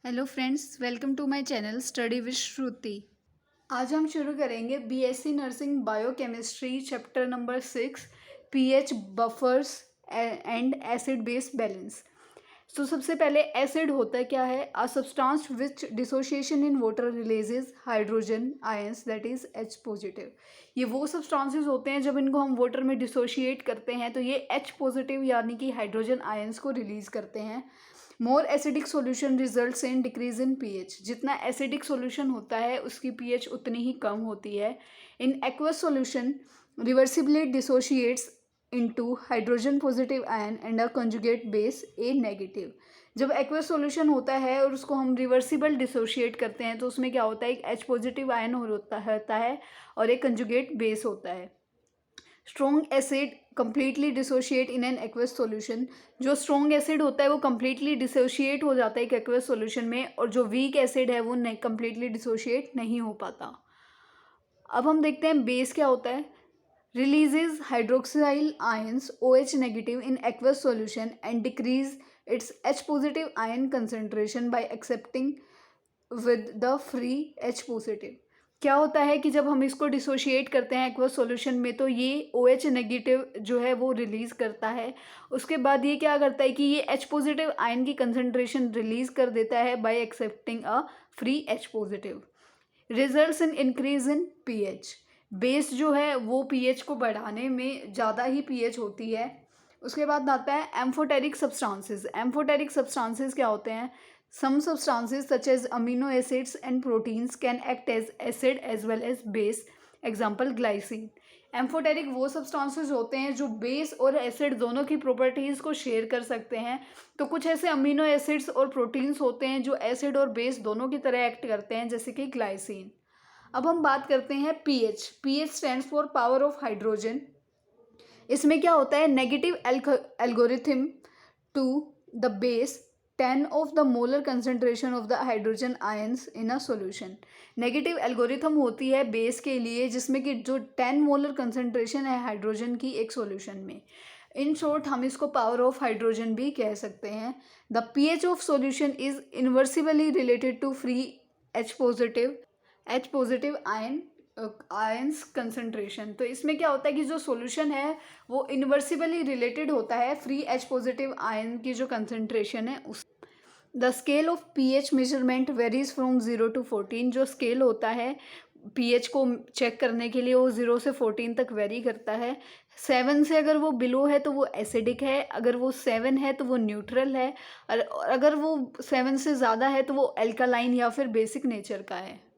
Hello friends, welcome to my channel study with Shruti. आज हम शुरू करेंगे BSc nursing biochemistry chapter number 6 pH buffers and acid base balance. तो सबसे पहले एसिड होता क्या है? A substance which dissociation in water releases hydrogen ions that is H positive. ये वो सब्सटेंसेस होते हैं जब इनको हम वाटर में डिसोशिएट करते हैं तो ये H पॉजिटिव यानी कि हाइड्रोजन आयंस को रिलीज करते हैं। More acidic solution results in decrease in pH. जितना एसिडिक सोल्यूशन होता है उसकी पीएच उतनी ही कम होती है। In aqueous solution reversibly dissociates into hydrogen positive ion and a conjugate base A negative. जब एक्वस सॉल्यूशन होता है और उसको हम रिवर्सिबल डिसोशिएट करते हैं तो उसमें क्या होता है, एक H पॉजिटिव आयन होता है और एक कंजुगेट बेस होता है। Strong acid completely dissociate in an aqueous solution. जो स्ट्रॉन्ग एसिड होता है वो कंप्लीटली डिसोशिएट हो जाता है एक एक्वस सॉल्यूशन में, और जो वीक एसिड है वो कंप्लीटली डिसोशिएट नहीं हो पाता। अब हम देखते हैं बेस क्या होता है। releases hydroxyl ions OH negative in aqueous solution and decrease its H positive ion concentration by accepting with the free H positive। क्या होता है कि जब हम इसको डिसोशिएट करते हैं एक्वस सॉल्यूशन में तो ये OH नेगेटिव जो है वो रिलीज़ करता है। उसके बाद ये क्या करता है कि ये H पॉजिटिव आयन की कंसंट्रेशन रिलीज़ कर देता है bye accepting a free H positive. Results in increase in pH. Base जो है वो पीएच को बढ़ाने में ज़्यादा ही पीएच होती है। उसके बाद आता है एम्फोटेरिक सब्सटेंसेस। एम्फोटेरिक सब्सटेंसेस क्या होते हैं? Some substances such as amino acids and proteins can act as acid as well as base. Example glycine. Amphoteric वो सब्सटेंसेस होते हैं जो बेस और एसिड दोनों की प्रॉपर्टीज़ को शेयर कर सकते हैं। तो कुछ ऐसे अमीनो एसिड्स और प्रोटीन्स होते हैं जो एसिड और बेस दोनों की तरह एक्ट करते हैं, जैसे कि ग्लाइसिन। अब हम बात करते हैं pH. PH stands for power of hydrogen. इसमें क्या होता है, negative algorithm to the base 10 of the molar concentration of the hydrogen ions in a solution. Negative algorithm होती है बेस के लिए जिसमें कि जो 10 मोलर कंसंट्रेशन है हाइड्रोजन की एक सॉल्यूशन में। इन शॉर्ट हम इसको पावर ऑफ हाइड्रोजन भी कह सकते हैं। The pH of solution is inversely related to free H positive ions concentration. तो इसमें क्या होता है कि जो सॉल्यूशन है वो इन्वर्सिबली रिलेटेड होता है फ्री H पॉजिटिव आयन की जो कंसंट्रेशन है उस। The scale of pH measurement varies from 0 to 14। जो स्केल होता है पीएच को चेक करने के लिए वो 0 से 14 तक वेरी करता है। 7 से अगर वो बिलो है तो वो एसिडिक है, अगर वो 7 है तो वो न्यूट्रल है, और अगर वो 7 से ज़्यादा है तो वो एल्कालाइन या फिर बेसिक नेचर का है।